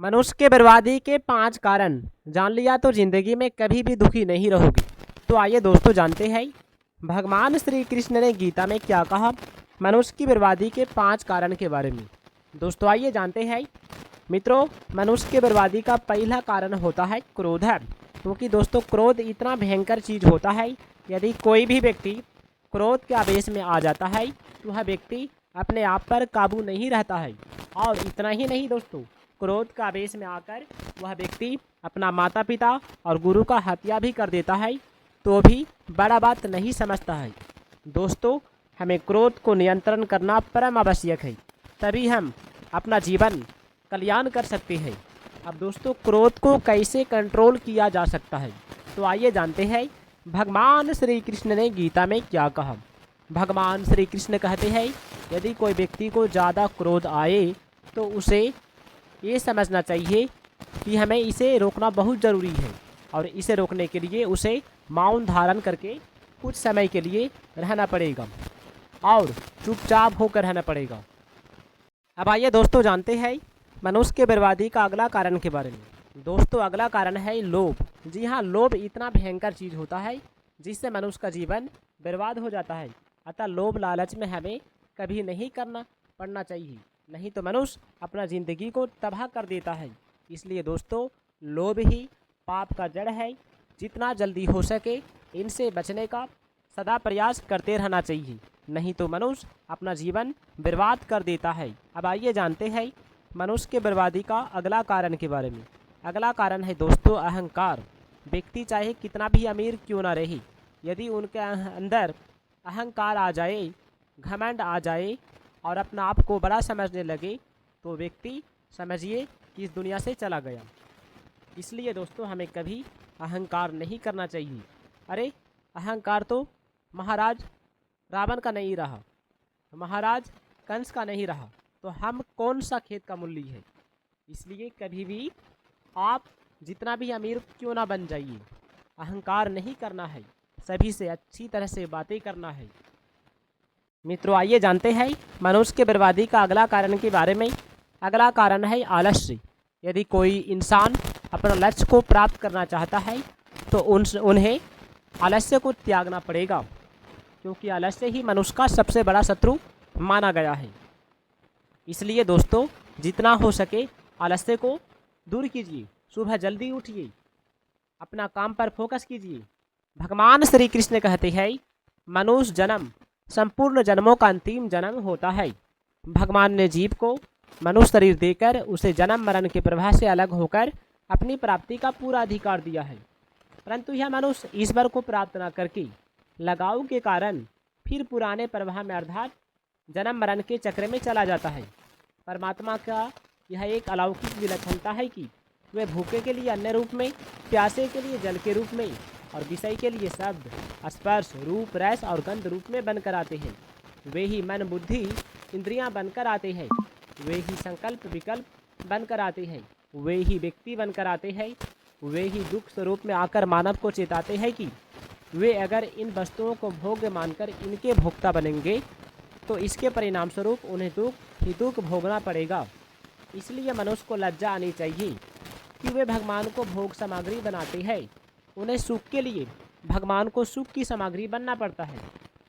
मनुष्य के बर्बादी के 5 कारण जान लिया तो जिंदगी में कभी भी दुखी नहीं रहोगे। तो आइए दोस्तों जानते हैं भगवान श्री कृष्ण ने गीता में क्या कहा मनुष्य की बर्बादी के 5 कारण के बारे में। दोस्तों आइए जानते हैं। मित्रों, मनुष्य के बर्बादी का पहला कारण होता है क्रोध है, क्योंकि दोस्तों क्रोध इतना भयंकर चीज होता है। यदि कोई भी व्यक्ति क्रोध के आवेश में आ जाता है तो वह व्यक्ति अपने आप पर काबू नहीं रहता है। और इतना ही नहीं दोस्तों, क्रोध का आवेश में आकर वह व्यक्ति अपना माता पिता और गुरु का हत्या भी कर देता है, तो भी बड़ा बात नहीं समझता है। दोस्तों, हमें क्रोध को नियंत्रण करना परम आवश्यक है, तभी हम अपना जीवन कल्याण कर सकते हैं। अब दोस्तों, क्रोध को कैसे कंट्रोल किया जा सकता है, तो आइए जानते हैं भगवान श्री कृष्ण ने गीता में क्या कहा। भगवान श्री कृष्ण कहते हैं यदि कोई व्यक्ति को ज़्यादा क्रोध आए तो उसे ये समझना चाहिए कि हमें इसे रोकना बहुत ज़रूरी है, और इसे रोकने के लिए उसे मौन धारण करके कुछ समय के लिए रहना पड़ेगा और चुपचाप होकर रहना पड़ेगा। अब आइए दोस्तों जानते हैं मनुष्य के बर्बादी का अगला कारण के बारे में। दोस्तों, अगला कारण है लोभ। जी हाँ, लोभ इतना भयंकर चीज़ होता है जिससे मनुष्य का जीवन बर्बाद हो जाता है। अतः लोभ लालच में हमें कभी नहीं करना पड़ना चाहिए, नहीं तो मनुष्य अपना ज़िंदगी को तबाह कर देता है। इसलिए दोस्तों, लोभ ही पाप का जड़ है। जितना जल्दी हो सके इनसे बचने का सदा प्रयास करते रहना चाहिए, नहीं तो मनुष्य अपना जीवन बर्बाद कर देता है। अब आइए जानते हैं मनुष्य के बर्बादी का अगला कारण के बारे में। अगला कारण है दोस्तों अहंकार। व्यक्ति चाहे कितना भी अमीर क्यों ना रहे, यदि उनके अंदर अहंकार आ जाए, घमंड आ जाए और अपना आप को बड़ा समझने लगे, तो व्यक्ति समझिए कि इस दुनिया से चला गया। इसलिए दोस्तों, हमें कभी अहंकार नहीं करना चाहिए। अरे, अहंकार तो महाराज रावण का नहीं रहा, महाराज कंस का नहीं रहा, तो हम कौन सा खेत का मूल्य है। इसलिए कभी भी आप जितना भी अमीर क्यों ना बन जाइए, अहंकार नहीं करना है, सभी से अच्छी तरह से बातें करना है। मित्रों, आइए जानते हैं मनुष्य के बर्बादी का अगला कारण के बारे में। अगला कारण है आलस्य। यदि कोई इंसान अपना लक्ष्य को प्राप्त करना चाहता है तो उन्हें आलस्य को त्यागना पड़ेगा, क्योंकि आलस्य ही मनुष्य का सबसे बड़ा शत्रु माना गया है। इसलिए दोस्तों, जितना हो सके आलस्य को दूर कीजिए, सुबह जल्दी उठिए, अपना काम पर फोकस कीजिए। भगवान श्री कृष्ण कहते हैं मनुष्य जन्म संपूर्ण जन्मों का अंतिम जन्म होता है। भगवान ने जीव को मनुष्य शरीर देकर उसे जन्म मरण के प्रवाह से अलग होकर अपनी प्राप्ति का पूरा अधिकार दिया है, परंतु यह मनुष्य ईश्वर को प्राप्त न करके लगाव के कारण फिर पुराने प्रवाह में अर्थात जन्म मरण के चक्र में चला जाता है। परमात्मा का यह एक अलौकिक विलक्षणता है कि वे भूखे के लिए अन्न रूप में, प्यासे के लिए जल के रूप में और विषय के लिए शब्द, स्पर्श, रूप, रस और गंध रूप में बनकर आते हैं। वे ही मन, बुद्धि, इंद्रियां बनकर आते हैं। वे ही संकल्प, विकल्प बनकर आते हैं। वे ही व्यक्ति बनकर आते हैं। वे ही दुख स्वरूप में आकर मानव को चेताते हैं कि वे अगर इन वस्तुओं को भोग्य मानकर इनके भोक्ता बनेंगे तो इसके परिणाम स्वरूप उन्हें दुख ही दुख भोगना पड़ेगा। इसलिए मनुष्य को लज्जा आनी चाहिए कि वे भगवान को भोग सामग्री बनाते हैं। उन्हें सुख के लिए भगवान को सुख की सामग्री बनना पड़ता है।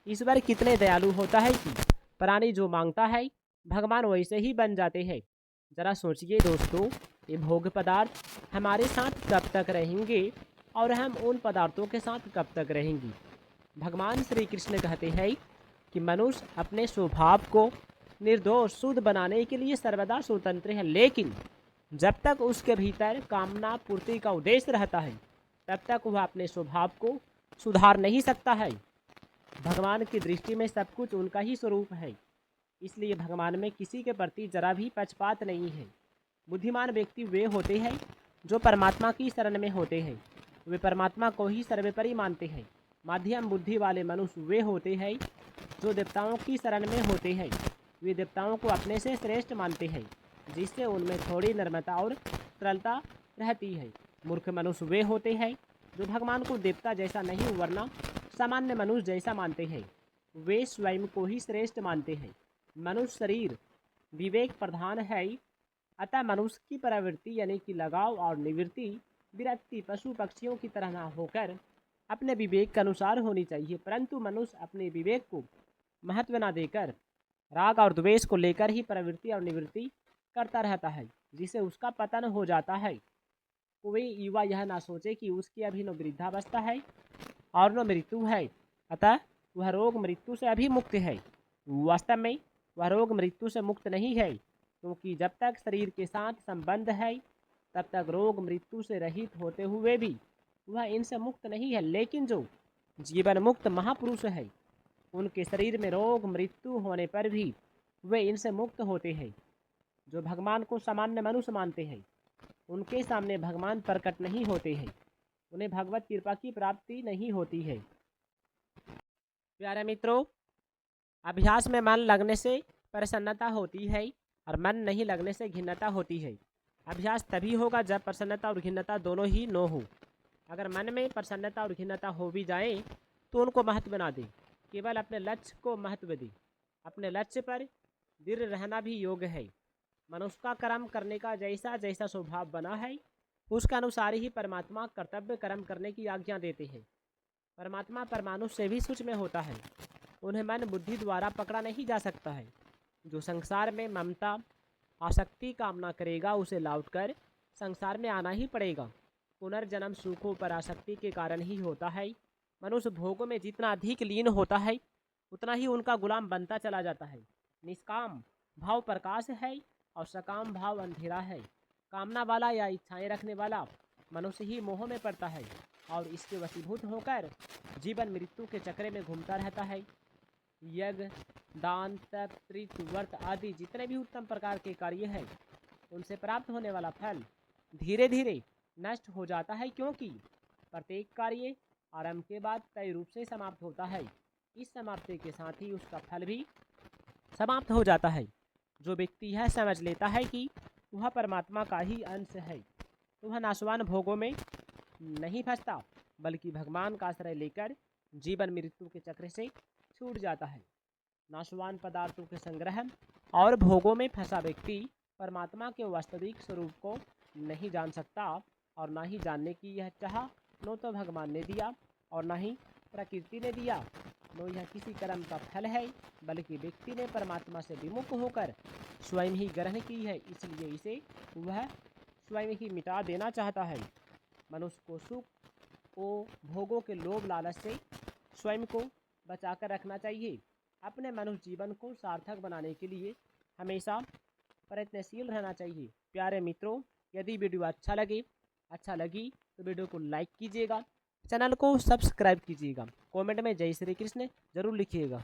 ईश्वर कितने दयालु होता है कि प्राणी जो मांगता है भगवान वैसे ही बन जाते हैं। जरा सोचिए दोस्तों, ये भोग पदार्थ हमारे साथ कब तक रहेंगे और हम उन पदार्थों के साथ कब तक रहेंगे। भगवान श्री कृष्ण कहते हैं कि मनुष्य अपने स्वभाव को निर्दोष शुद्ध बनाने के लिए सर्वदा स्वतंत्र है, लेकिन जब तक उसके भीतर कामना पूर्ति का उद्देश्य रहता है तब तक वह अपने स्वभाव को सुधार नहीं सकता है। भगवान की दृष्टि में सब कुछ उनका ही स्वरूप है, इसलिए भगवान में किसी के प्रति जरा भी पक्षपात नहीं है। बुद्धिमान व्यक्ति वे होते हैं जो परमात्मा की शरण में होते हैं, वे परमात्मा को ही सर्वोपरि मानते हैं। मध्यम बुद्धि वाले मनुष्य वे होते हैं जो देवताओं की शरण में होते हैं। वे देवताओं को अपने से श्रेष्ठ मानते हैं, जिससे उनमें थोड़ी नम्रता और सरलता रहती है। मूर्ख मनुष्य वे होते हैं जो भगवान को देवता जैसा नहीं वरना सामान्य मनुष्य जैसा मानते हैं। वे स्वयं को ही श्रेष्ठ मानते हैं। मनुष्य शरीर विवेक प्रधान है, अतः मनुष्य की प्रवृत्ति यानी कि लगाव और निवृत्ति विरक्ति पशु पक्षियों की तरह न होकर अपने विवेक के अनुसार होनी चाहिए, परंतु मनुष्य अपने विवेक को महत्व न देकर राग और द्वेष को लेकर ही प्रवृत्ति और निवृत्ति करता रहता है, जिससे उसका पतन हो जाता है। कोई युवा यह ना सोचे कि उसकी अभी न वृद्धावस्था है और न मृत्यु है, अतः वह रोग मृत्यु से अभी मुक्त है। वास्तव में वह रोग मृत्यु से मुक्त नहीं है, क्योंकि जब तक शरीर के साथ संबंध है तब तक रोग मृत्यु से रहित होते हुए भी वह इनसे मुक्त नहीं है। लेकिन जो जीवन मुक्त महापुरुष है, उनके शरीर में रोग मृत्यु होने पर भी वे इनसे मुक्त होते हैं। जो भगवान को सामान्य मनुष्य मानते हैं, उनके सामने भगवान प्रकट नहीं होते हैं, उन्हें भगवत कृपा की प्राप्ति नहीं होती है। प्यारे मित्रों, अभ्यास में मन लगने से प्रसन्नता होती है और मन नहीं लगने से खिन्नता होती है। अभ्यास तभी होगा जब प्रसन्नता और खिन्नता दोनों ही न हो। अगर मन में प्रसन्नता और खिन्नता हो भी जाए तो उनको महत्व ना दे, केवल अपने लक्ष्य को महत्व दे। अपने लक्ष्य पर दृढ़ रहना भी योग्य है। मनुष्य का कर्म करने का जैसा जैसा स्वभाव बना है, उसके अनुसार ही परमात्मा कर्तव्य कर्म करने की आज्ञा देते हैं। परमात्मा परमाणु से भी सूक्ष्म होता है, उन्हें मन बुद्धि द्वारा पकड़ा नहीं जा सकता है। जो संसार में ममता आसक्ति कामना करेगा, उसे लौटकर संसार में आना ही पड़ेगा। पुनर्जन्म सुखों पर आसक्ति के कारण ही होता है। मनुष्य भोगों में जितना अधिक लीन होता है, उतना ही उनका गुलाम बनता चला जाता है। निष्काम भाव प्रकाश है और सकाम भाव अंधेरा है। कामना वाला या इच्छाएं रखने वाला मनुष्य ही मोह में पड़ता है और इसके वशीभूत होकर जीवन मृत्यु के चक्र में घूमता रहता है। यज्ञ दान तप त्रित व्रत आदि जितने भी उत्तम प्रकार के कार्य हैं, उनसे प्राप्त होने वाला फल धीरे धीरे नष्ट हो जाता है, क्योंकि प्रत्येक कार्य आरंभ के बाद तय रूप से समाप्त होता है। इस समाप्ति के साथ ही उसका फल भी समाप्त हो जाता है। जो व्यक्ति यह समझ लेता है कि वह परमात्मा का ही अंश है, तो वह नाशवान भोगों में नहीं फंसता, बल्कि भगवान का आश्रय लेकर जीवन मृत्यु के चक्र से छूट जाता है। नाशवान पदार्थों के संग्रह और भोगों में फंसा व्यक्ति परमात्मा के वास्तविक स्वरूप को नहीं जान सकता, और ना ही जानने की यह चाह न तो भगवान ने दिया और ना ही प्रकृति ने दिया, न यह किसी कर्म का फल है, बल्कि व्यक्ति ने परमात्मा से विमुख होकर स्वयं ही ग्रहण की है, इसलिए इसे वह स्वयं ही मिटा देना चाहता है। मनुष्य को सुख को भोगों के लोभ लालच से स्वयं को बचाकर रखना चाहिए। अपने मनुष्य जीवन को सार्थक बनाने के लिए हमेशा प्रयत्नशील रहना चाहिए। प्यारे मित्रों, यदि वीडियो अच्छा लगी तो वीडियो को लाइक कीजिएगा, चैनल को सब्सक्राइब कीजिएगा, कमेंट में जय श्री कृष्ण जरूर लिखिएगा।